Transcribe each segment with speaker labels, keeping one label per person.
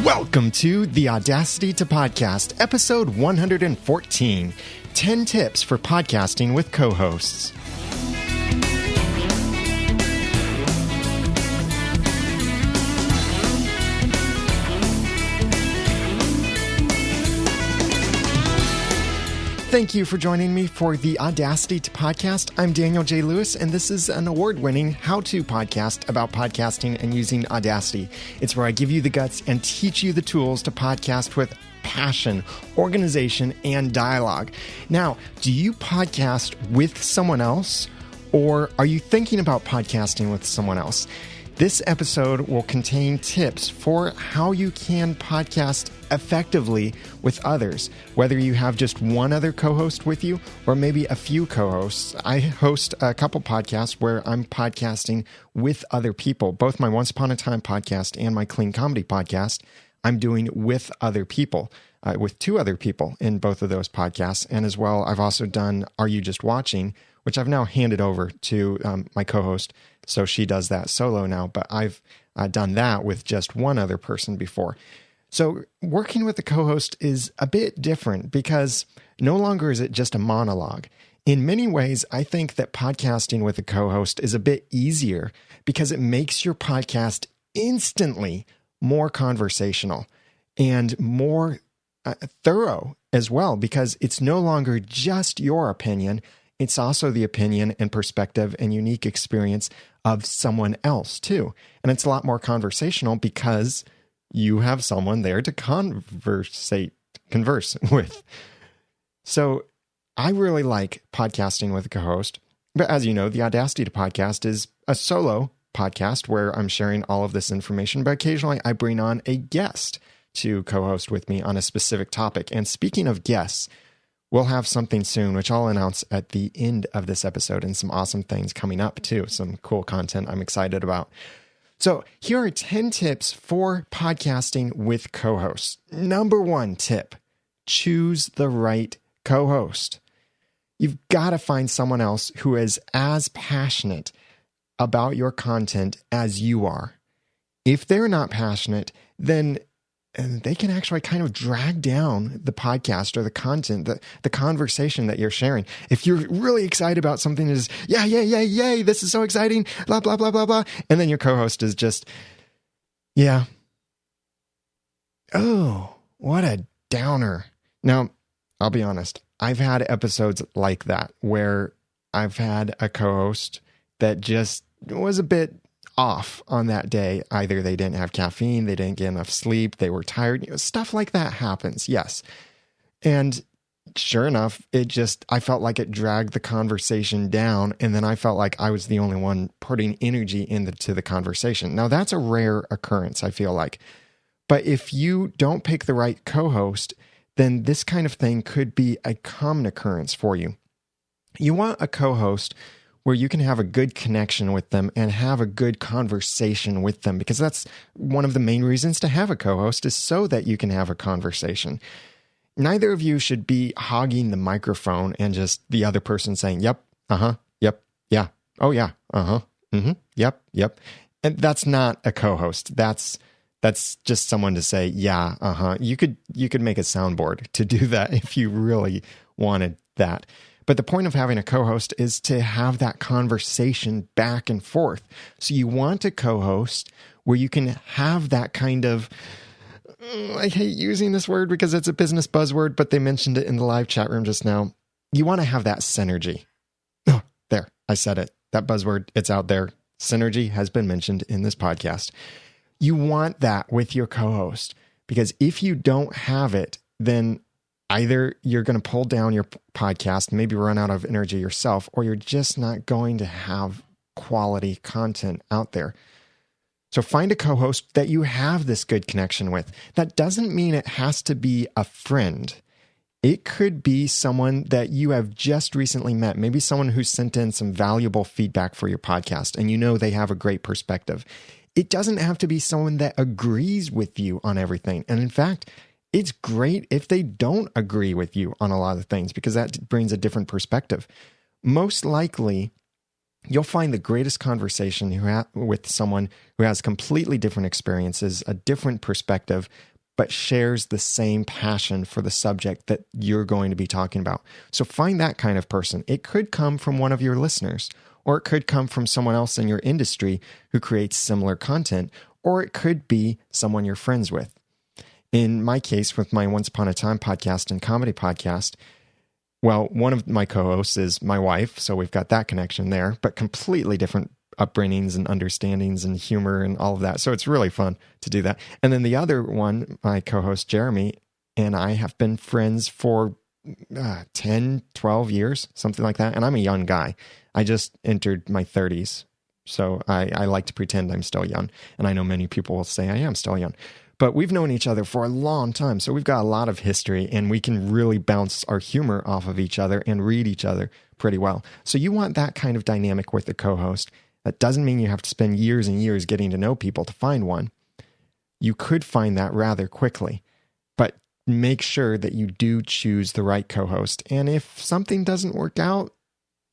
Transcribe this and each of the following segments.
Speaker 1: Welcome to the Audacity to Podcast, episode 114, 10 tips for podcasting with co-hosts. Thank you for joining me for the Audacity to Podcast. I'm Daniel J. Lewis, and this is an award-winning how-to podcast about podcasting and using Audacity. It's where I give you the guts and teach you the tools to podcast with passion, organization, and dialogue. Now, do you podcast with someone else, or are you thinking about podcasting with someone else? This episode will contain tips for how you can podcast effectively with others, whether you have just one other co-host with you or maybe a few co-hosts. I host a couple podcasts where I'm podcasting with other people. Both my Once Upon a Time podcast and my Clean Comedy podcast, I'm doing with other people, with two other people in both of those podcasts. And as well, I've also done Are You Just Watching, which I've now handed over to my co-host. So she does that solo now, but I've done that with just one other person before. So working with a co-host is a bit different because no longer is it just a monologue. In many ways, I think that podcasting with a co-host is a bit easier because it makes your podcast instantly more conversational and more thorough as well, because it's no longer just your opinion. It's also the opinion and perspective and unique experience of someone else too. And it's a lot more conversational because you have someone there to converse with. So I really like podcasting with a co-host. But as you know, the Audacity to Podcast is a solo podcast where I'm sharing all of this information, but occasionally I bring on a guest to co-host with me on a specific topic. And speaking of guests, we'll have something soon, which I'll announce at the end of this episode, and some awesome things coming up too. Some cool content I'm excited about. So here are 10 tips for podcasting with co-hosts. Number one tip, choose the right co-host. You've got to find someone else who is as passionate about your content as you are. If they're not passionate, then they can actually kind of drag down the podcast or the content, the conversation that you're sharing. If you're really excited about something that is, yay, this is so exciting, blah, blah, blah, blah, blah. And then your co-host is just, yeah. Oh, what a downer. Now, I'll be honest. I've had episodes like that where I've had a co-host that just was a bit off on that day. Either they didn't have caffeine, they didn't get enough sleep, they were tired, stuff like that happens. Yes. And sure enough, I felt like it dragged the conversation down. And then I felt like I was the only one putting energy into the conversation. Now that's a rare occurrence, I feel like. But if you don't pick the right co-host, then this kind of thing could be a common occurrence for you. You want a co-host where you can have a good connection with them and have a good conversation with them, because that's one of the main reasons to have a co-host, is so that you can have a conversation. Neither of you should be hogging the microphone and just the other person saying, yep, yep, yeah, oh yeah, yep. And that's not a co-host. That's just someone to say, yeah, You could make a soundboard to do that if you really wanted that. But the point of having a co-host is to have that conversation back and forth. So you want a co-host where you can have that kind of, I hate using this word because it's a business buzzword, but they mentioned it in the live chat room just now. You want to have that synergy. Oh, there, I said it. That buzzword, it's out there. Synergy has been mentioned in this podcast. You want that with your co-host, because if you don't have it, then either you're going to pull down your podcast, maybe run out of energy yourself, or you're just not going to have quality content out there. So find a co-host that you have this good connection with. That doesn't mean it has to be a friend. It could be someone that you have just recently met, maybe someone who sent in some valuable feedback for your podcast, and you know they have a great perspective. It doesn't have to be someone that agrees with you on everything. And in fact, it's great if they don't agree with you on a lot of things, because that brings a different perspective. Most likely, you'll find the greatest conversation with someone who has completely different experiences, a different perspective, but shares the same passion for the subject that you're going to be talking about. So find that kind of person. It could come from one of your listeners, or it could come from someone else in your industry who creates similar content, or it could be someone you're friends with. In my case, with my Once Upon a Time podcast and comedy podcast, well, one of my co-hosts is my wife, so we've got that connection there, but completely different upbringings and understandings and humor and all of that. So it's really fun to do that. And then the other one, my co-host Jeremy, and I have been friends for 10, 12 years, something like that. And I'm a young guy. I just entered my 30s. So I like to pretend I'm still young. And I know many people will say I am still young. But we've known each other for a long time, so we've got a lot of history, and we can really bounce our humor off of each other and read each other pretty well. So you want that kind of dynamic with the co-host. That doesn't mean you have to spend years and years getting to know people to find one. You could find that rather quickly, but make sure that you do choose the right co-host. And if something doesn't work out,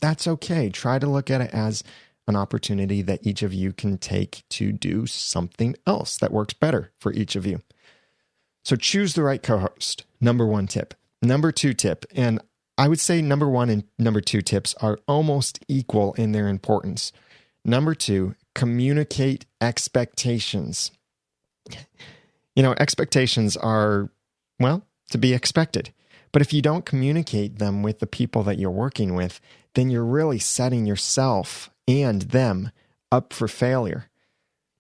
Speaker 1: that's okay. Try to look at it as an opportunity that each of you can take to do something else that works better for each of you. So choose the right co-host. Number 1 tip. Number 2 tip, and I would say number 1 and number 2 tips are almost equal in their importance. Number 2, communicate expectations. Expectations are, well, to be expected. But if you don't communicate them with the people that you're working with, then you're really setting yourself and them up for failure.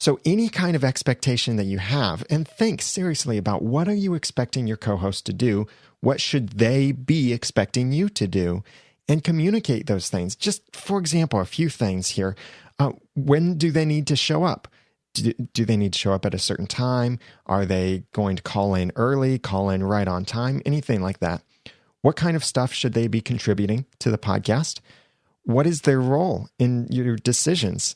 Speaker 1: So any kind of expectation that you have, and think seriously about what are you expecting your co-host to do? What should they be expecting you to do? And communicate those things. Just for example, a few things here. When do they need to show up? Do they need to show up at a certain time? Are they going to call in early, call in right on time? Anything like that. What kind of stuff should they be contributing to the podcast? What is their role in your decisions?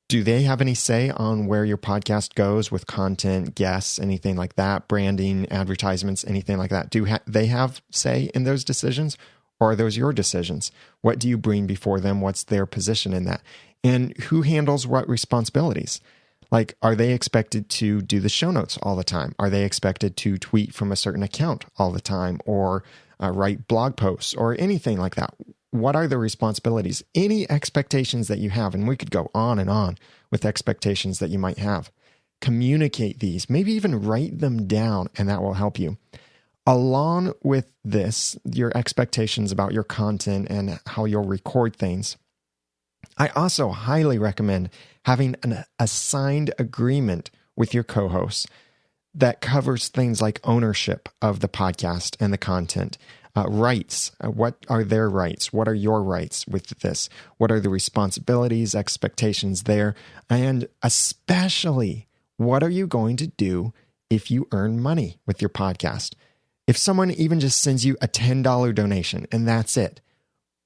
Speaker 1: Do they have any say on where your podcast goes with content, guests, anything like that, branding, advertisements, anything like that? Do they have say in those decisions, or are those your decisions? What do you bring before them? What's their position in that? And who handles what responsibilities? Like, are they expected to do the show notes all the time? Are they expected to tweet from a certain account all the time, or write blog posts or anything like that? What are the responsibilities? Any expectations that you have, and we could go on and on with expectations that you might have. Communicate these, maybe even write them down, and that will help you. Along with this, your expectations about your content and how you'll record things, I also highly recommend having an assigned agreement with your co-hosts that covers things like ownership of the podcast and the content. Rights. What are their rights? What are your rights with this? What are the responsibilities, expectations there? And especially, what are you going to do if you earn money with your podcast? If someone even just sends you a $10 donation and that's it,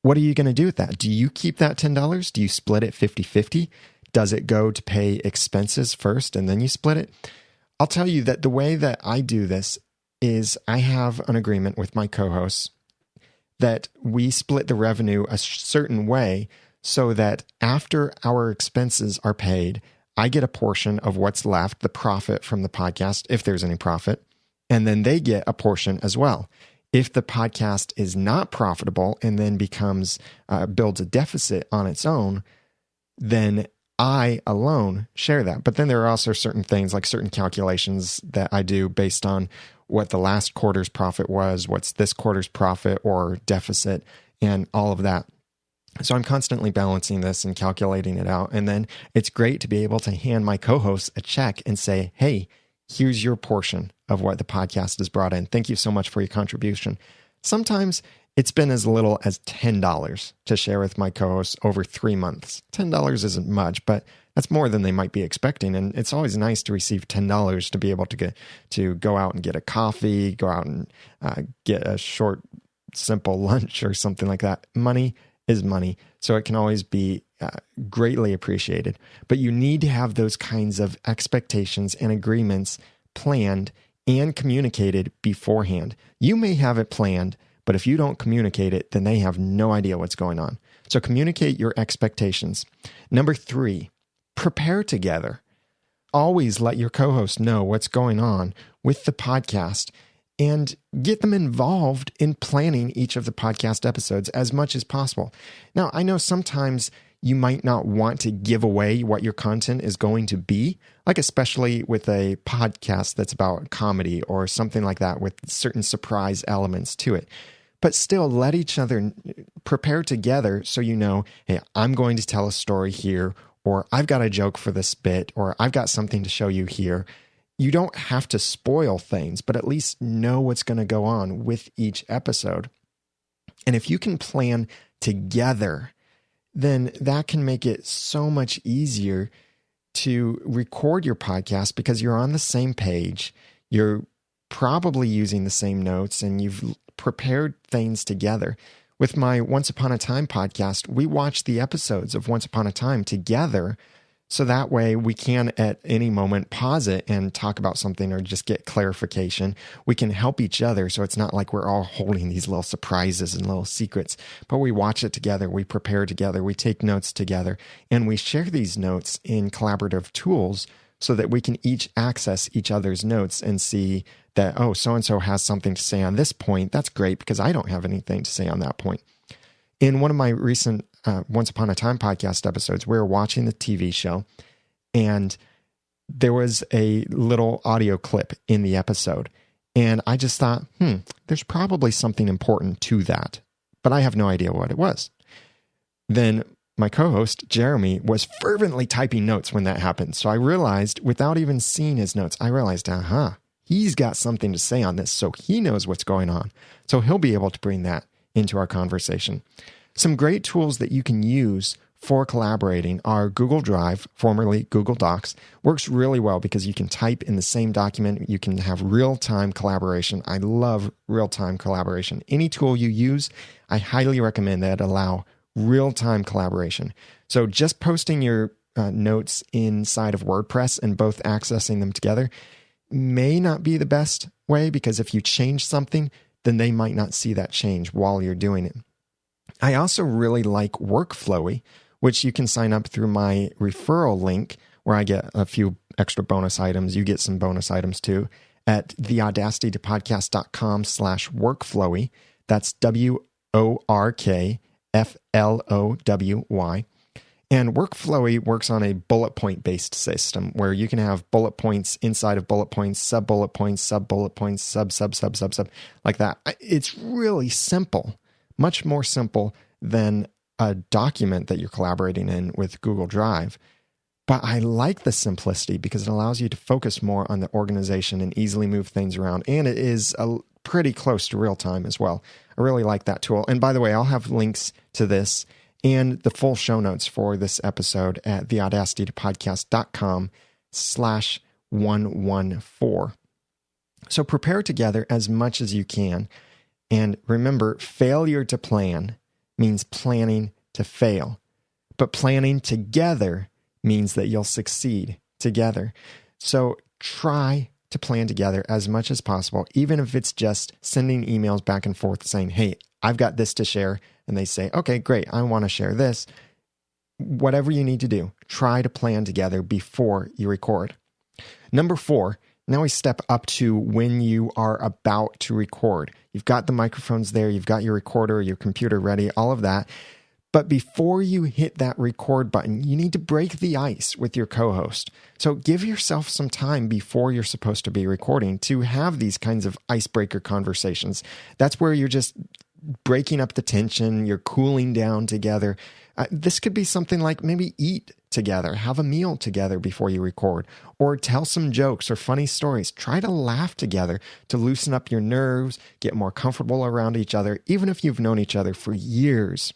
Speaker 1: what are you going to do with that? Do you keep that $10? Do you split it 50-50? Does it go to pay expenses first and then you split it? I'll tell you that the way that I do this is I have an agreement with my co-hosts that we split the revenue a certain way so that after our expenses are paid, I get a portion of what's left, the profit from the podcast, if there's any profit, and then they get a portion as well. If the podcast is not profitable and then builds a deficit on its own, then I alone share that. But then there are also certain things, like certain calculations that I do based on what the last quarter's profit was, what's this quarter's profit or deficit, and all of that. So I'm constantly balancing this and calculating it out. And then it's great to be able to hand my co-hosts a check and say, hey, here's your portion of what the podcast has brought in. Thank you so much for your contribution. Sometimes it's been as little as $10 to share with my co-hosts over 3 months. $10 isn't much, but that's more than they might be expecting. And it's always nice to receive $10 to be able to go out and get a coffee, go out and get a short, simple lunch or something like that. Money is money, so it can always be greatly appreciated. But you need to have those kinds of expectations and agreements planned and communicated beforehand. You may have it planned, but if you don't communicate it, then they have no idea what's going on. So communicate your expectations. Number 3, prepare together. Always let your co-host know what's going on with the podcast and get them involved in planning each of the podcast episodes as much as possible. Now, I know sometimes you might not want to give away what your content is going to be, like especially with a podcast that's about comedy or something like that with certain surprise elements to it. But still, let each other prepare together so you know, hey, I'm going to tell a story here, or I've got a joke for this bit, or I've got something to show you here. You don't have to spoil things, but at least know what's going to go on with each episode. And if you can plan together, then that can make it so much easier to record your podcast because you're on the same page. You're probably using the same notes and you've prepared things together. With my Once Upon a Time podcast, we watch the episodes of Once Upon a Time together. So that way we can at any moment pause it and talk about something or just get clarification. We can help each other. So it's not like we're all holding these little surprises and little secrets, but we watch it together. We prepare together. We take notes together and we share these notes in collaborative tools so that we can each access each other's notes and see that, oh, so-and-so has something to say on this point. That's great because I don't have anything to say on that point. In one of my recent Once Upon a Time podcast episodes, we were watching the TV show and there was a little audio clip in the episode. And I just thought, there's probably something important to that, but I have no idea what it was. Then my co-host, Jeremy, was fervently typing notes when that happened. So I realized, without even seeing his notes, I realized, he's got something to say on this, so he knows what's going on. So he'll be able to bring that into our conversation. Some great tools that you can use for collaborating are Google Drive, formerly Google Docs. Works really well because you can type in the same document. You can have real-time collaboration. I love real-time collaboration. Any tool you use, I highly recommend that allow real-time collaboration. So just posting your notes inside of WordPress and both accessing them together may not be the best way because if you change something, then they might not see that change while you're doing it. I also really like Workflowy, which you can sign up through my referral link where I get a few extra bonus items. You get some bonus items too at theaudacitytopodcast.com/workflowy. That's WORKFLOWY. And Workflowy works on a bullet point based system where you can have bullet points inside of bullet points, sub bullet points, sub bullet points, sub, like that. It's really simple. Much more simple than a document that you're collaborating in with Google Drive. But I like the simplicity because it allows you to focus more on the organization and easily move things around. And it is pretty close to real time as well. I really like that tool. And by the way, I'll have links to this and the full show notes for this episode at theaudacitytopodcast.com/114. So prepare together as much as you can. And remember, failure to plan means planning to fail. But planning together means that you'll succeed together. So try to plan together as much as possible, even if it's just sending emails back and forth saying, hey, I've got this to share. And they say, okay, great, I want to share this. Whatever you need to do, try to plan together before you record. Number 4, now we step up to when you are about to record. You've got the microphones there, you've got your recorder, your computer ready, all of that. But before you hit that record button, you need to break the ice with your co-host. So give yourself some time before you're supposed to be recording to have these kinds of icebreaker conversations. That's where you're just breaking up the tension, you're cooling down together. This could be something like maybe eat together, have a meal together before you record, or tell some jokes or funny stories. Try to laugh together to loosen up your nerves, get more comfortable around each other, even if you've known each other for years.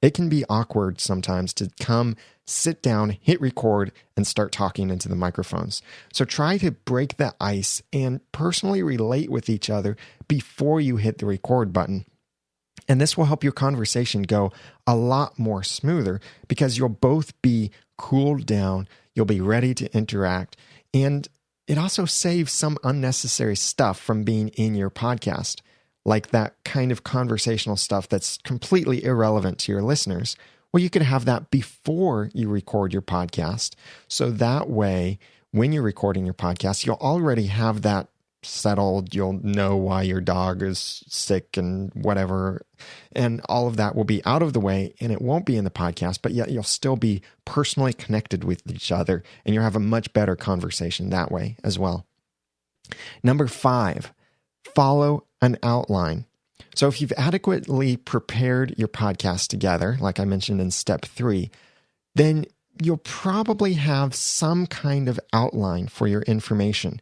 Speaker 1: It can be awkward sometimes to come, sit down, hit record, and start talking into the microphones. So try to break the ice and personally relate with each other before you hit the record button. And this will help your conversation go a lot more smoother because you'll both be cooled down, you'll be ready to interact, and it also saves some unnecessary stuff from being in your podcast, like that kind of conversational stuff that's completely irrelevant to your listeners Well, you could have that before you record your podcast. So that way, when you're recording your podcast, you'll already have that settled. You'll know why your dog is sick and whatever. And all of that will be out of the way, and it won't be in the podcast, but yet you'll still be personally connected with each other, and you'll have a much better conversation that way as well. Number 5, follow an outline. So if you've adequately prepared your podcast together, like I mentioned in step 3, then you'll probably have some kind of outline for your information.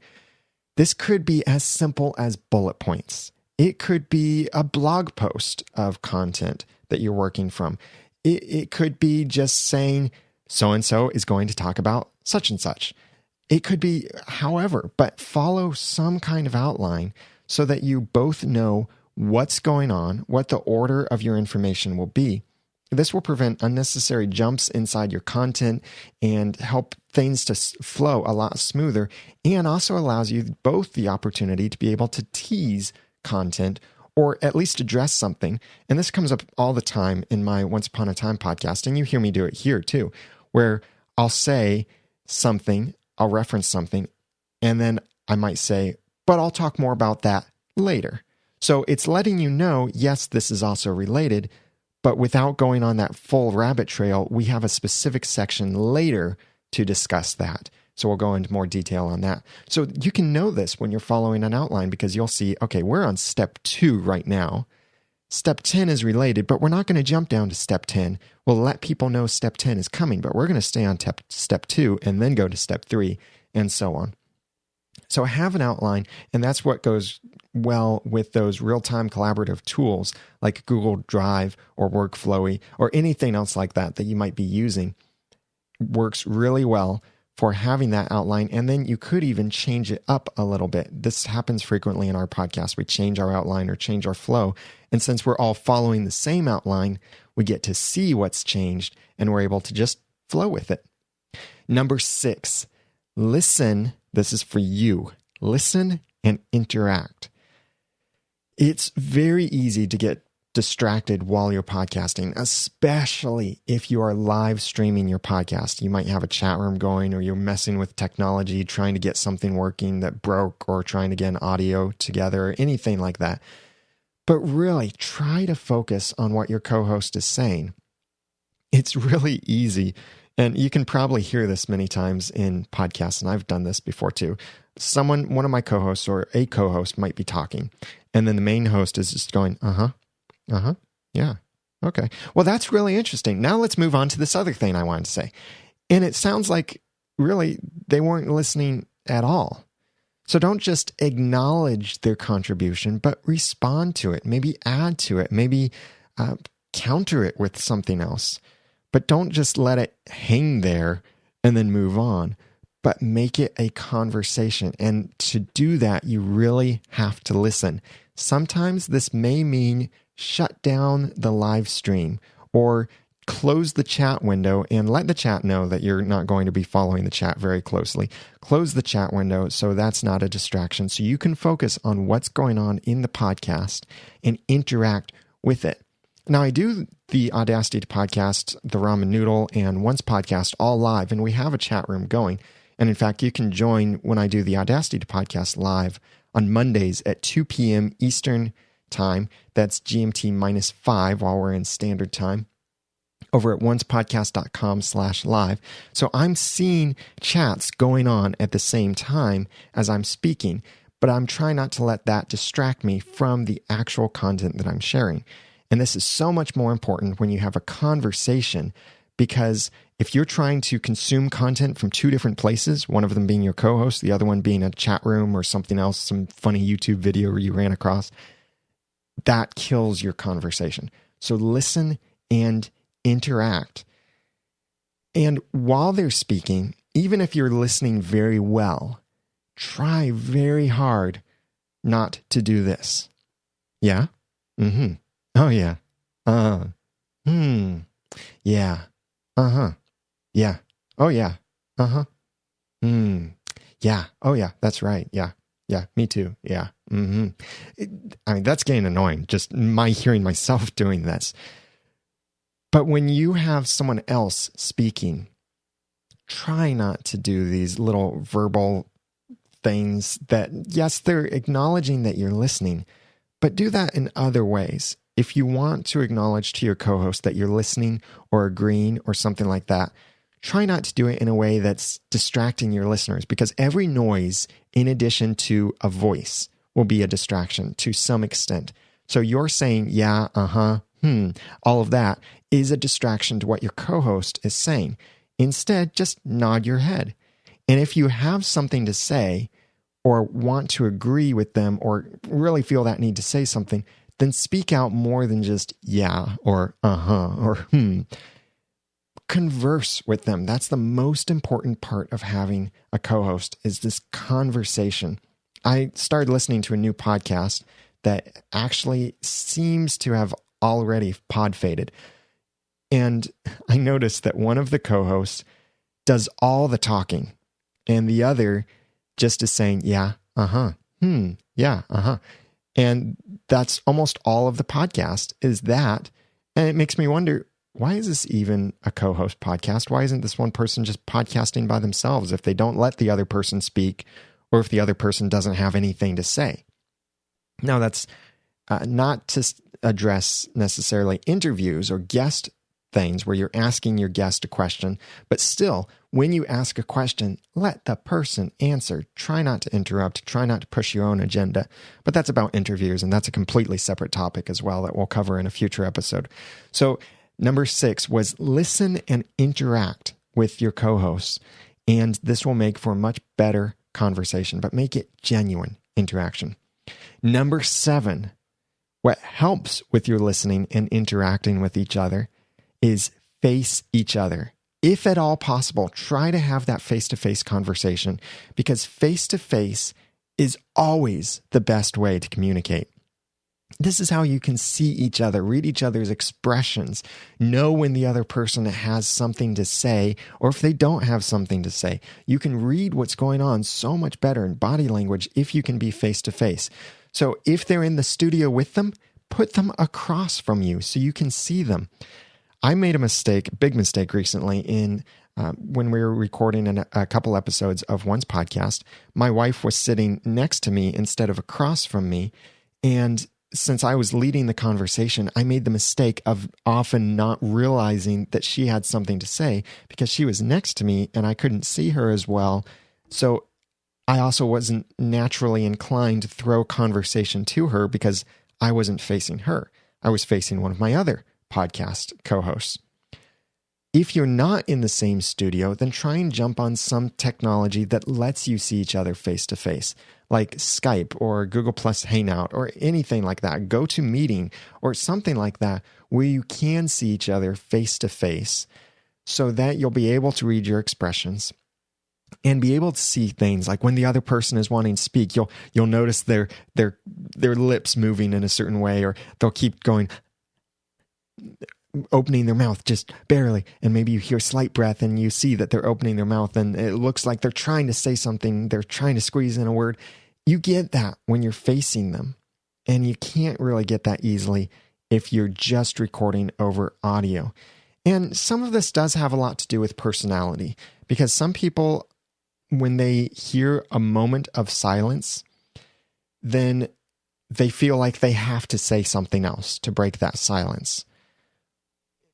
Speaker 1: This could be as simple as bullet points. It could be a blog post of content that you're working from. It could be just saying, so-and-so is going to talk about such and such. It could be however, but follow some kind of outline so that you both know what's going on, what the order of your information will be. This will prevent unnecessary jumps inside your content and help things to flow a lot smoother, and also allows you both the opportunity to be able to tease content or at least address something. And this comes up all the time in my Once Upon a Time podcast, and you hear me do it here too, where I'll say something, I'll reference something, and then I might say, but I'll talk more about that later. So it's letting you know, yes, this is also related, but without going on that full rabbit trail, we have a specific section later to discuss that. So we'll go into more detail on that. So you can know this when you're following an outline, because you'll see, okay, we're on step 2 right now. Step 10 is related, but we're not going to jump down to step 10. We'll let people know step 10 is coming, but we're going to stay on step 2 and then go to step 3 and so on. So have an outline, and that's what goes well with those real-time collaborative tools like Google Drive or Workflowy or anything else like that you might be using. Works really well for having that outline, and then you could even change it up a little bit. This happens frequently in our podcast. We change our outline or change our flow, and since we're all following the same outline, we get to see what's changed, and we're able to just flow with it. Number 6, listen. This is for you. Listen and interact. It's very easy to get distracted while you're podcasting, especially if you are live streaming your podcast. You might have a chat room going, or you're messing with technology, trying to get something working that broke, or trying to get an audio together, or anything like that. But really, try to focus on what your co-host is saying. It's really easy. And you can probably hear this many times in podcasts, and I've done this before too. One of my co-hosts or a co-host might be talking, and then the main host is just going, yeah, okay. Well, that's really interesting. Now let's move on to this other thing I wanted to say. And it sounds like really they weren't listening at all. So don't just acknowledge their contribution, but respond to it, maybe add to it, maybe counter it with something else. But don't just let it hang there and then move on, but make it a conversation. And to do that, you really have to listen. Sometimes this may mean shut down the live stream or close the chat window and let the chat know that you're not going to be following the chat very closely. Close the chat window so that's not a distraction, so you can focus on what's going on in the podcast and interact with it. Now, I do the Audacity podcast, the Ramen Noodle, and Once podcast all live, and we have a chat room going. And in fact, you can join when I do the Audacity podcast live on Mondays at 2 p.m. Eastern time. That's GMT minus 5 while we're in standard time over at oncepodcast.com/live. So I'm seeing chats going on at the same time as I'm speaking, but I'm trying not to let that distract me from the actual content that I'm sharing. And this is so much more important when you have a conversation, because if you're trying to consume content from 2 different places, one of them being your co-host, the other one being a chat room or something else, some funny YouTube video you ran across, that kills your conversation. So listen and interact. And while they're speaking, even if you're listening very well, try very hard not to do this. Yeah? Mm-hmm. Oh, yeah. Yeah. Yeah. Oh, yeah. Yeah. Oh, yeah. That's right. Yeah. Yeah. Me too. Yeah. I mean, that's getting annoying. Just hearing myself doing this. But when you have someone else speaking, try not to do these little verbal things that, yes, they're acknowledging that you're listening, but do that in other ways. If you want to acknowledge to your co-host that you're listening or agreeing or something like that, try not to do it in a way that's distracting your listeners, because every noise, in addition to a voice, will be a distraction to some extent. So you're saying, yeah, all of that is a distraction to what your co-host is saying. Instead, just nod your head. And if you have something to say or want to agree with them or really feel that need to say something, then speak out more than just yeah or or Converse with them. That's the most important part of having a co-host, is this conversation. I started listening to a new podcast that actually seems to have already pod faded. And I noticed that one of the co-hosts does all the talking and the other just is saying, yeah, yeah, And that's almost all of the podcast is that. And it makes me wonder, why is this even a co-host podcast? Why isn't this one person just podcasting by themselves if they don't let the other person speak or if the other person doesn't have anything to say? Now, that's not to address necessarily interviews or guest things where you're asking your guest a question, but still, when you ask a question, let the person answer. Try not to interrupt. Try not to push your own agenda. But that's about interviews, and that's a completely separate topic as well that we'll cover in a future episode. So number 6 was listen and interact with your co-hosts, and this will make for a much better conversation, but make it genuine interaction. Number 7, what helps with your listening and interacting with each other is face each other. If at all possible, try to have that face-to-face conversation, because face-to-face is always the best way to communicate. This is how you can see each other, read each other's expressions, know when the other person has something to say, or if they don't have something to say. You can read what's going on so much better in body language if you can be face-to-face. So if they're in the studio with them, put them across from you so you can see them. I made a big mistake recently when we were recording a couple episodes of one's podcast. My wife was sitting next to me instead of across from me. And since I was leading the conversation, I made the mistake of often not realizing that she had something to say because she was next to me and I couldn't see her as well. So I also wasn't naturally inclined to throw conversation to her because I wasn't facing her. I was facing one of my other podcast co-hosts. If you're not in the same studio, then try and jump on some technology that lets you see each other face to face, like Skype or Google Plus Hangout or anything like that. GoToMeeting or something like that where you can see each other face to face so that you'll be able to read your expressions and be able to see things like when the other person is wanting to speak, you'll notice their lips moving in a certain way, or they'll keep going, opening their mouth just barely, and maybe you hear slight breath and you see that they're opening their mouth and it looks like they're trying to say something, they're trying to squeeze in a word. You get that when you're facing them, and you can't really get that easily if you're just recording over audio. And some of this does have a lot to do with personality, because some people, when they hear a moment of silence, then they feel like they have to say something else to break that silence.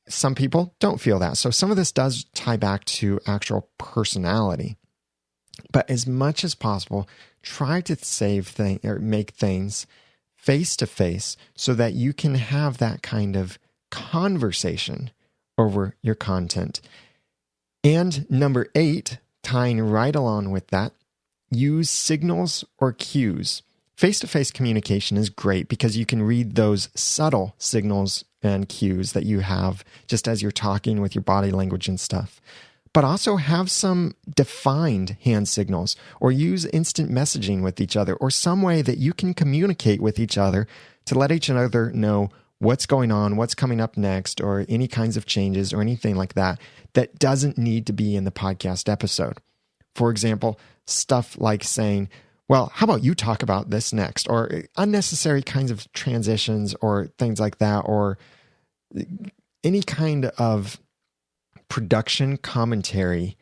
Speaker 1: Some people don't feel that. So some of this does tie back to actual personality. But as much as possible, try to make things face to face so that you can have that kind of conversation over your content. And number 8, tying right along with that, use signals or cues. Face-to-face communication is great because you can read those subtle signals and cues that you have just as you're talking with your body language and stuff. But also have some defined hand signals, or use instant messaging with each other, or some way that you can communicate with each other to let each other know what's going on, what's coming up next, or any kinds of changes or anything like that that doesn't need to be in the podcast episode. For example, stuff like saying, well, how about you talk about this next? Or unnecessary kinds of transitions or things like that. Or any kind of production commentary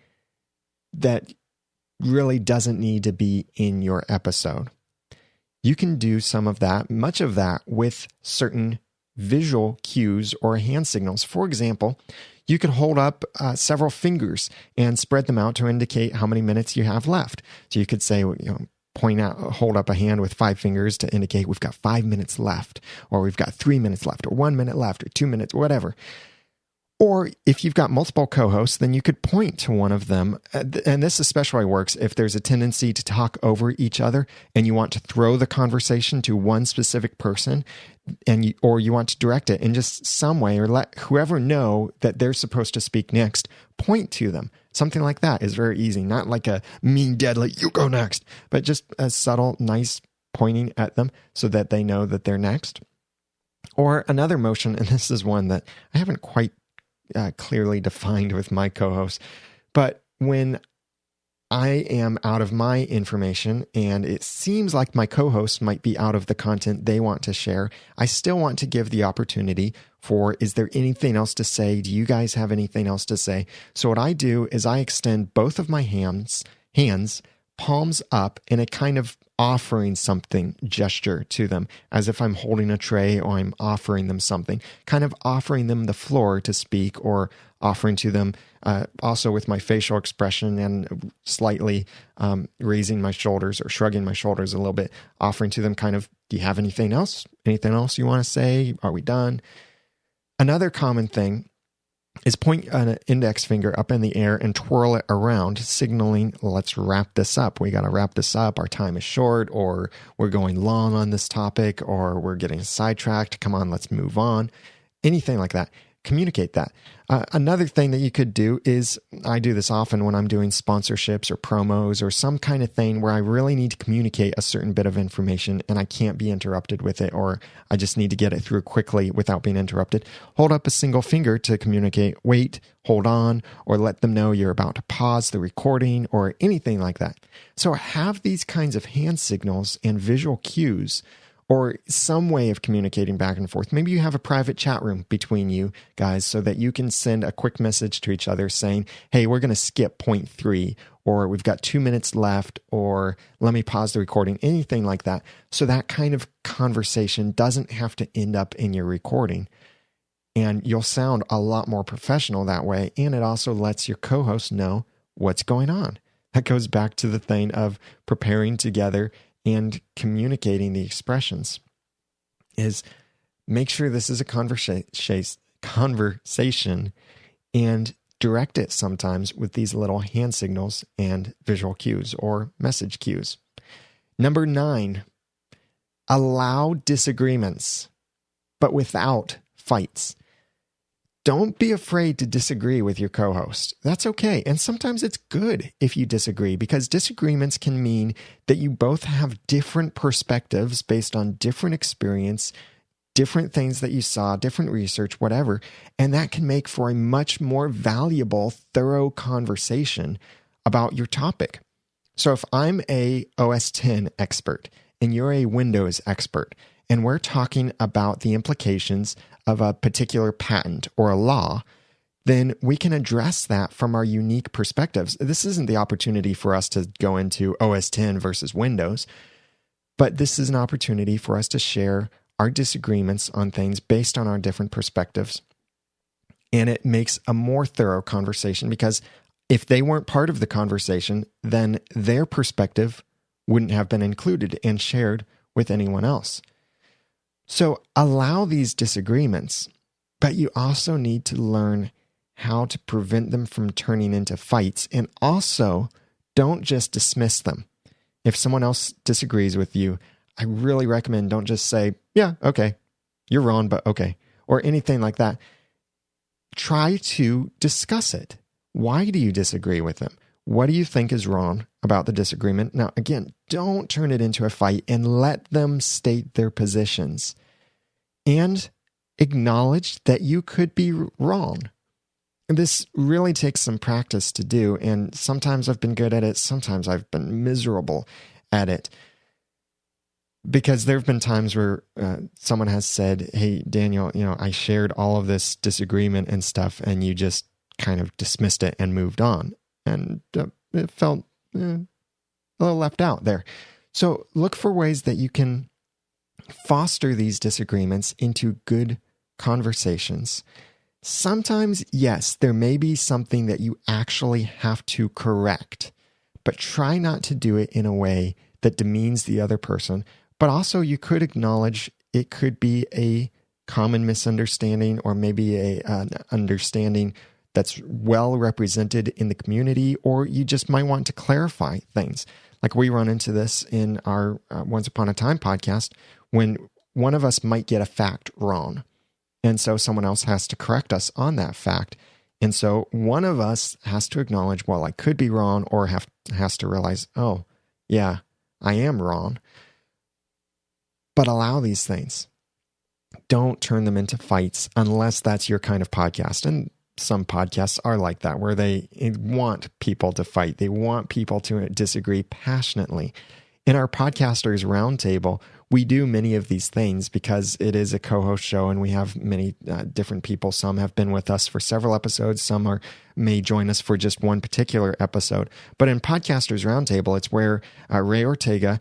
Speaker 1: that really doesn't need to be in your episode. You can do some of that, much of that, with certain visual cues or hand signals. For example, you could hold up several fingers and spread them out to indicate how many minutes you have left. So you could say, hold up a hand with 5 fingers to indicate we've got 5 minutes left, or we've got 3 minutes left, or 1 minute left, or 2 minutes, whatever. Or if you've got multiple co-hosts, then you could point to one of them. And this especially works if there's a tendency to talk over each other and you want to throw the conversation to one specific person, or you want to direct it in just some way, or let whoever know that they're supposed to speak next, point to them. Something like that is very easy. Not like a mean, deadly, you go next, but just a subtle, nice pointing at them so that they know that they're next. Or another motion, and this is one that I haven't quite clearly defined with my co-host, but when I am out of my information and it seems like my co-host might be out of the content they want to share, I still want to give the opportunity for, is there anything else to say? Do you guys have anything else to say? So what I do is I extend both of my hands, palms up, in a kind of offering something gesture to them, as if I'm holding a tray or I'm offering them something, kind of offering them the floor to speak, or offering to them also with my facial expression and slightly raising my shoulders or shrugging my shoulders a little bit, offering to them kind of, do you have anything else? Anything else you want to say? Are we done? Another common thing is point an index finger up in the air and twirl it around, signaling, let's wrap this up. We got to wrap this up. Our time is short, or we're going long on this topic, or we're getting sidetracked. Come on, let's move on. Anything like that. Communicate that. Another thing that you could do is, I do this often when I'm doing sponsorships or promos or some kind of thing where I really need to communicate a certain bit of information and I can't be interrupted with it, or I just need to get it through quickly without being interrupted. Hold up a single finger to communicate, wait, hold on, or let them know you're about to pause the recording, or anything like that. So have these kinds of hand signals and visual cues, or some way of communicating back and forth. Maybe you have a private chat room between you guys so that you can send a quick message to each other saying, hey, we're going to skip point 3, or we've got 2 minutes left, or let me pause the recording, anything like that. So that kind of conversation doesn't have to end up in your recording. And you'll sound a lot more professional that way. And it also lets your co-host know what's going on. That goes back to the thing of preparing together and communicating the expressions. Is make sure this is a conversation and direct it sometimes with these little hand signals and visual cues or message cues. Number 9, allow disagreements, but without fights. Don't be afraid to disagree with your co-host. That's okay. And sometimes it's good if you disagree, because disagreements can mean that you both have different perspectives based on different experience, different things that you saw, different research, whatever. And that can make for a much more valuable, thorough conversation about your topic. So if I'm a OS X expert and you're a Windows expert, and we're talking about the implications of a particular patent or a law, then we can address that from our unique perspectives. This isn't the opportunity for us to go into OS X versus Windows, but this is an opportunity for us to share our disagreements on things based on our different perspectives. And it makes a more thorough conversation, because if they weren't part of the conversation, then their perspective wouldn't have been included and shared with anyone else. So allow these disagreements, but you also need to learn how to prevent them from turning into fights. And also, don't just dismiss them. If someone else disagrees with you, I really recommend don't just say, yeah, okay, you're wrong, but okay, or anything like that. Try to discuss it. Why do you disagree with them? What do you think is wrong about the disagreement? Now, again, don't turn it into a fight, and let them state their positions and acknowledge that you could be wrong. This really takes some practice to do, and sometimes I've been good at it, sometimes I've been miserable at it. Because there have been times where someone has said, hey, Daniel, I shared all of this disagreement and stuff, and you just kind of dismissed it and moved on. And it felt a little left out there. So look for ways that you can foster these disagreements into good conversations. Sometimes, yes, there may be something that you actually have to correct, but try not to do it in a way that demeans the other person. But also you could acknowledge it could be a common misunderstanding, or maybe an understanding that's well represented in the community, or you just might want to clarify things. Like we run into this in our Once Upon a Time podcast when one of us might get a fact wrong. And so someone else has to correct us on that fact. And so one of us has to acknowledge, well, I could be wrong, or has to realize, oh, yeah, I am wrong. But allow these things. Don't turn them into fights unless that's your kind of podcast. And some podcasts are like that, where they want people to fight. They want people to disagree passionately. In our Podcasters Roundtable, we do many of these things because it is a co-host show and we have many different people. Some have been with us for several episodes. Some may join us for just one particular episode. But in Podcasters Roundtable, it's where Ray Ortega,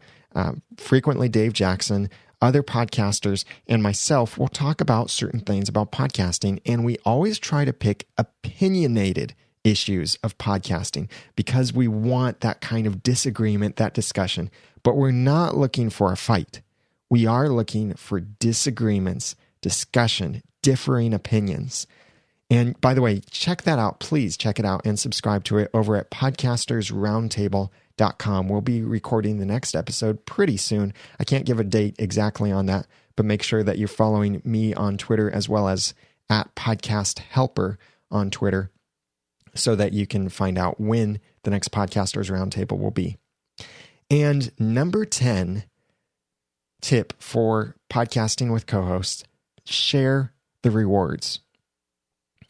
Speaker 1: frequently Dave Jackson, other podcasters, and myself will talk about certain things about podcasting. And we always try to pick opinionated issues of podcasting because we want that kind of disagreement, that discussion. But we're not looking for a fight. We are looking for disagreements, discussion, differing opinions. And by the way, check that out. Please check it out and subscribe to it over at podcastersroundtable.com. We'll be recording the next episode pretty soon. I can't give a date exactly on that, but make sure that you're following me on Twitter as well as at Podcast Helper on Twitter so that you can find out when the next Podcasters Roundtable will be. And number 10 tip for podcasting with co-hosts, share the rewards.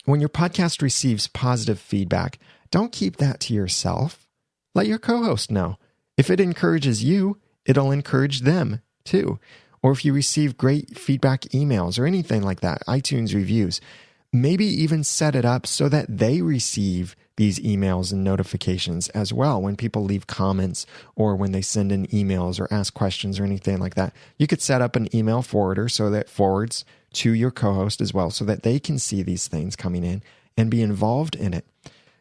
Speaker 1: When your podcast receives positive feedback, don't keep that to yourself. Let your co-host know. If it encourages you, it'll encourage them too. Or if you receive great feedback emails or anything like that, iTunes reviews, maybe even set it up so that they receive these emails and notifications as well when people leave comments or when they send in emails or ask questions or anything like that. You could set up an email forwarder so that it forwards to your co-host as well so that they can see these things coming in and be involved in it.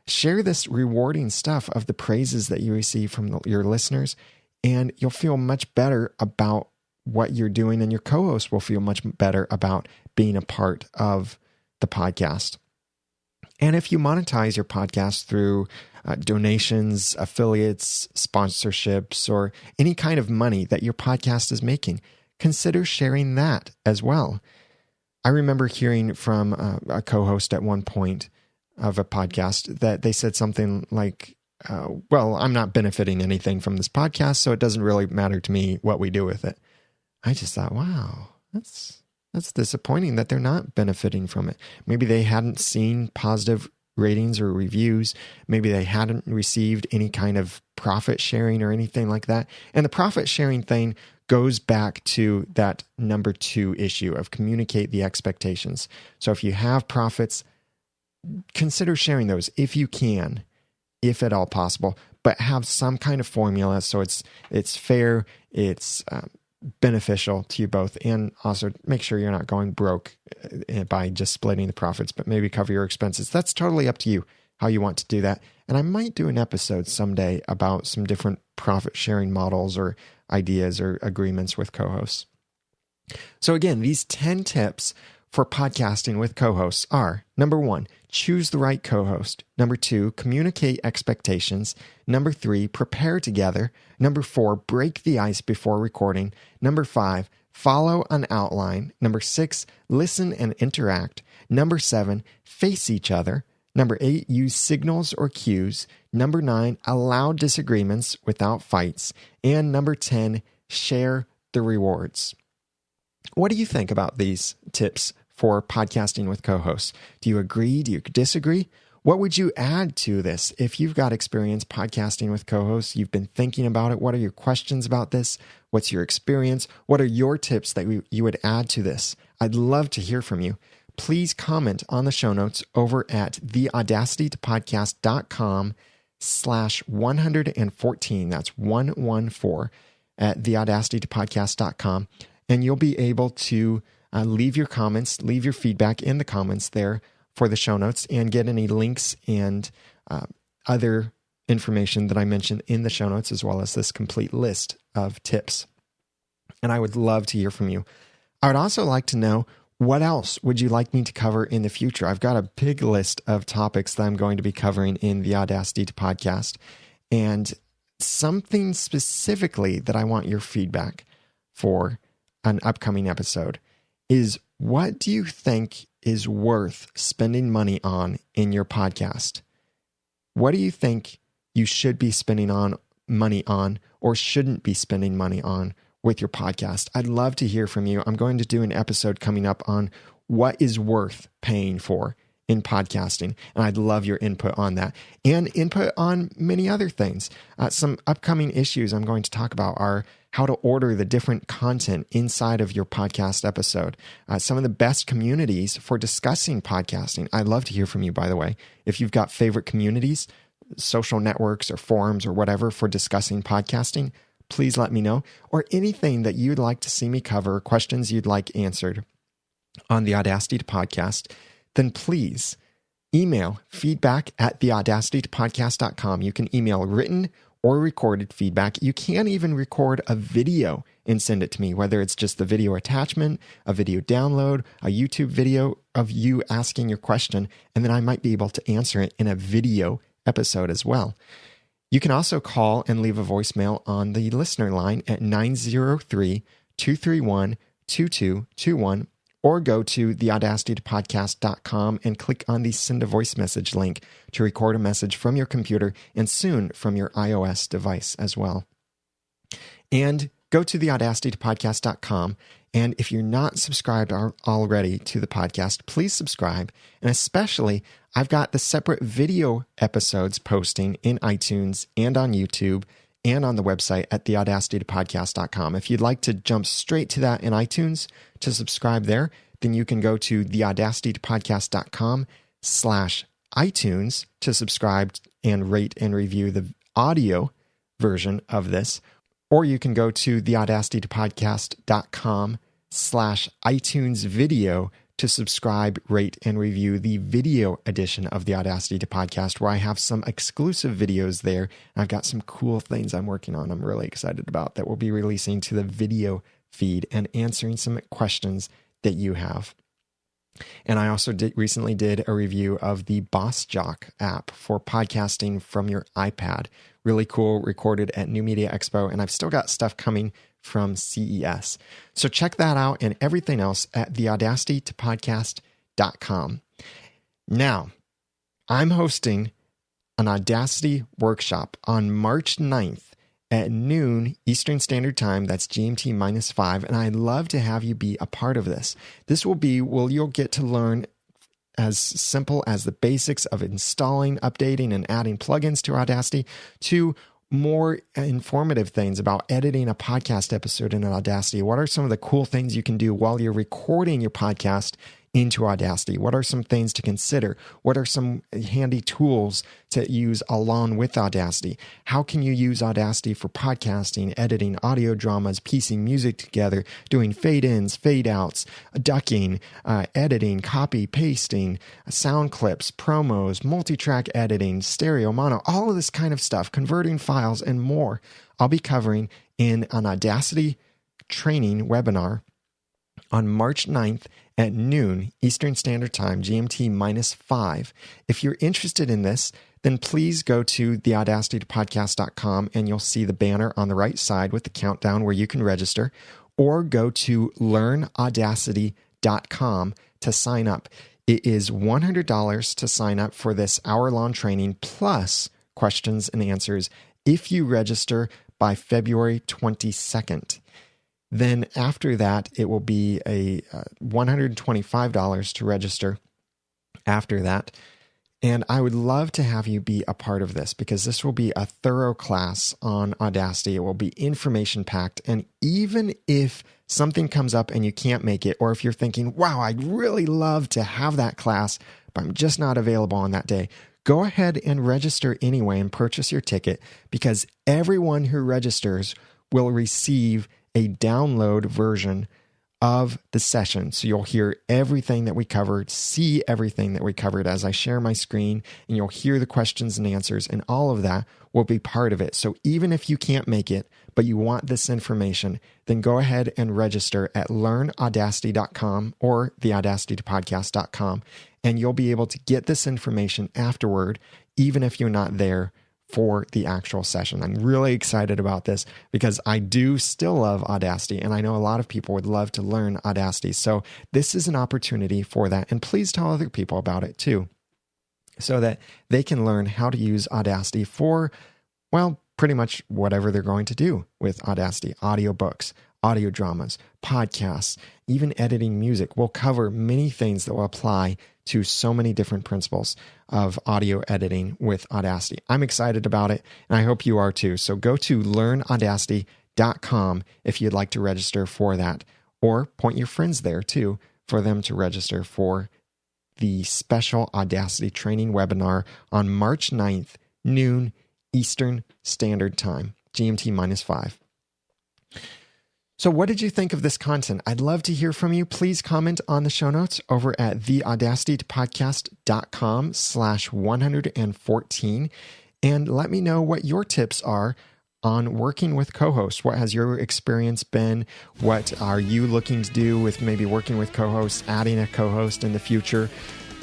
Speaker 1: Share this rewarding stuff of the praises that you receive from your listeners, and you'll feel much better about what you're doing, and your co-host will feel much better about being a part of the podcast. And if you monetize your podcast through donations, affiliates, sponsorships, or any kind of money that your podcast is making, consider sharing that as well. I remember hearing from a co-host at one point of a podcast that they said something like, well, I'm not benefiting anything from this podcast, so it doesn't really matter to me what we do with it. I just thought, wow, that's disappointing that they're not benefiting from it. Maybe they hadn't seen positive ratings or reviews. Maybe they hadn't received any kind of profit sharing or anything like that. And the profit sharing thing goes back to that number 2 issue of communicate the expectations. So if you have profits, consider sharing those if you can, if at all possible, but have some kind of formula so it's fair, it's beneficial to you both, and also make sure you're not going broke by just splitting the profits, but maybe cover your expenses. That's totally up to you how you want to do that. And I might do an episode someday about some different profit sharing models or ideas or agreements with co-hosts. So again, these 10 tips for podcasting with co-hosts are: number 1, choose the right co-host. Number 2, communicate expectations. Number 3, prepare together. Number 4, break the ice before recording. Number 5, follow an outline. Number 6, listen and interact. Number 7, face each other. Number 8, use signals or cues. Number 9, allow disagreements without fights. And number 10, share the rewards. What do you think about these tips for podcasting with co-hosts? Do you agree? Do you disagree? What would you add to this? If you've got experience podcasting with co-hosts, you've been thinking about it, what are your questions about this? What's your experience? What are your tips that you would add to this? I'd love to hear from you. Please comment on the show notes over at theaudacitytopodcast.com/114. That's 114 at theaudacitytopodcast.com. And you'll be able to leave your comments, leave your feedback in the comments there for the show notes, and get any links and other information that I mentioned in the show notes, as well as this complete list of tips. And I would love to hear from you. I would also like to know, what else would you like me to cover in the future? I've got a big list of topics that I'm going to be covering in the Audacity to Podcast, and something specifically that I want your feedback for an upcoming episode is, what do you think is worth spending money on in your podcast? What do you think you should be spending money on or shouldn't be spending money on with your podcast? I'd love to hear from you. I'm going to do an episode coming up on what is worth paying for in podcasting, and I'd love your input on that and input on many other things. Some upcoming issues I'm going to talk about are how to order the different content inside of your podcast episode, some of the best communities for discussing podcasting. I'd love to hear from you, by the way. If you've got favorite communities, social networks or forums or whatever for discussing podcasting, please let me know. Or anything that you'd like to see me cover, questions you'd like answered on the Audacity to Podcast, then please email feedback@theaudacitytopodcast.com. You can email written or recorded feedback. You can even record a video and send it to me, whether it's just the video attachment, a video download, a YouTube video of you asking your question, and then I might be able to answer it in a video episode as well. You can also call and leave a voicemail on the listener line at 903-231-2221, or go to theaudacitytopodcast.com and click on the send a voice message link to record a message from your computer and soon from your iOS device as well. And go to theaudacitytopodcast.com, and if you're not subscribed already to the podcast, please subscribe. And especially, I've got the separate video episodes posting in iTunes and on YouTube and on the website at theaudacitytopodcast.com. If you'd like to jump straight to that in iTunes to subscribe there, then you can go to theaudacitytopodcast.com/iTunes to subscribe and rate and review the audio version of this. Or you can go to theaudacitytopodcast.com/iTunes video to subscribe, rate, and review the video edition of the Audacity to Podcast, where I have some exclusive videos there. And I've got some cool things I'm working on I'm really excited about that we'll be releasing to the video feed and answering some questions that you have. And I also recently did a review of the Boss Jock app for podcasting from your iPad. Really cool, recorded at New Media Expo, and I've still got stuff coming from CES. So check that out and everything else at theaudacitytopodcast.com. Now, I'm hosting an Audacity workshop on March 9th at noon Eastern Standard Time. That's GMT -5. And I'd love to have you be a part of this. This will be, you'll get to learn as simple as the basics of installing, updating, and adding plugins to Audacity, to more informative things about editing a podcast episode in Audacity. What are some of the cool things you can do while you're recording your podcast into Audacity? What are some things to consider? What are some handy tools to use along with Audacity? How can you use Audacity for podcasting, editing audio dramas, piecing music together, doing fade-ins, fade-outs, ducking, editing, copy, pasting, sound clips, promos, multi-track editing, stereo, mono, all of this kind of stuff, converting files, and more. I'll be covering in an Audacity training webinar on March 9th at noon Eastern Standard Time, GMT -5. If you're interested in this, then please go to theaudacitytopodcast.com and you'll see the banner on the right side with the countdown where you can register, or go to learnaudacity.com to sign up. It is $100 to sign up for this hour-long training plus questions and answers if you register by February 22nd. Then after that, it will be a $125 to register after that. And I would love to have you be a part of this because this will be a thorough class on Audacity. It will be information packed. And even if something comes up and you can't make it, or if you're thinking, wow, I'd really love to have that class, but I'm just not available on that day, go ahead and register anyway and purchase your ticket, because everyone who registers will receive a download version of the session. So you'll hear everything that we covered, see everything that we covered as I share my screen, and you'll hear the questions and answers, and all of that will be part of it. So even if you can't make it, but you want this information, then go ahead and register at learnaudacity.com or theaudacitypodcast.com, and you'll be able to get this information afterward, even if you're not there for the actual session. I'm really excited about this because I do still love Audacity, and I know a lot of people would love to learn Audacity. So this is an opportunity for that. And please tell other people about it too, so that they can learn how to use Audacity for, well, pretty much whatever they're going to do with Audacity. Audiobooks, audio dramas, podcasts, even editing music. We'll cover many things that will apply to so many different principles of audio editing with Audacity. I'm excited about it, and I hope you are too. So go to learnaudacity.com if you'd like to register for that, or point your friends there too for them to register for the special Audacity training webinar on March 9th, noon Eastern Standard Time, GMT -5. So what did you think of this content? I'd love to hear from you. Please comment on the show notes over at theaudacitypodcast.com/114 and let me know what your tips are on working with co-hosts. What has your experience been? What are you looking to do with maybe working with co-hosts, adding a co-host in the future?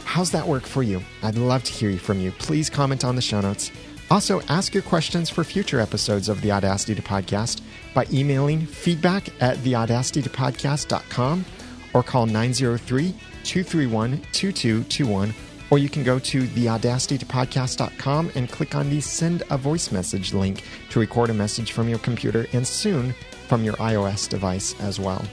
Speaker 1: How's that work for you? I'd love to hear from you. Please comment on the show notes. Also, ask your questions for future episodes of the Audacity to Podcast by emailing feedback@theaudacitytopodcast.com or call 903-231-2221, or you can go to theaudacitytopodcast.com and click on the Send a Voice Message link to record a message from your computer and soon from your iOS device as well.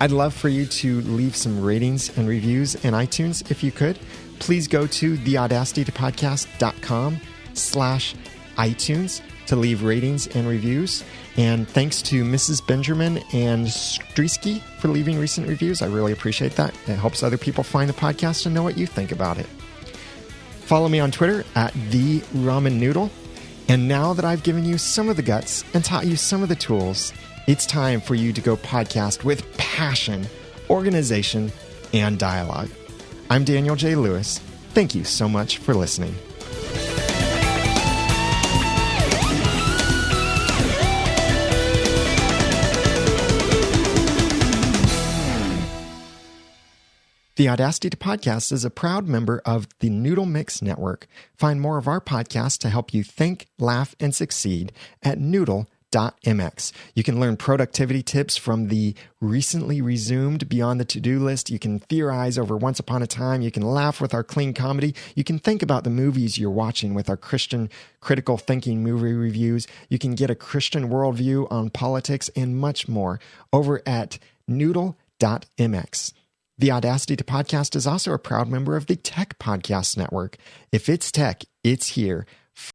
Speaker 1: I'd love for you to leave some ratings and reviews in iTunes if you could. Please go to theaudacitytopodcast.com/iTunes to leave ratings and reviews. And thanks to Mrs. Benjamin and Streesky for leaving recent reviews. I really appreciate that. It helps other people find the podcast and know what you think about it. Follow me on Twitter at @TheRamenNoodle. And now that I've given you some of the guts and taught you some of the tools, it's time for you to go podcast with passion, organization, and dialogue. I'm Daniel J. Lewis. Thank you so much for listening. The Audacity to Podcast is a proud member of the Noodle Mix Network. Find more of our podcasts to help you think, laugh, and succeed at noodle.mx. You can learn productivity tips from the recently resumed Beyond the To-Do list. You can theorize over Once Upon a Time. You can laugh with our clean comedy. You can think about the movies you're watching with our Christian critical thinking movie reviews. You can get a Christian worldview on politics and much more over at noodle.mx. The Audacity to Podcast is also a proud member of the Tech Podcast Network. If it's tech, it's here.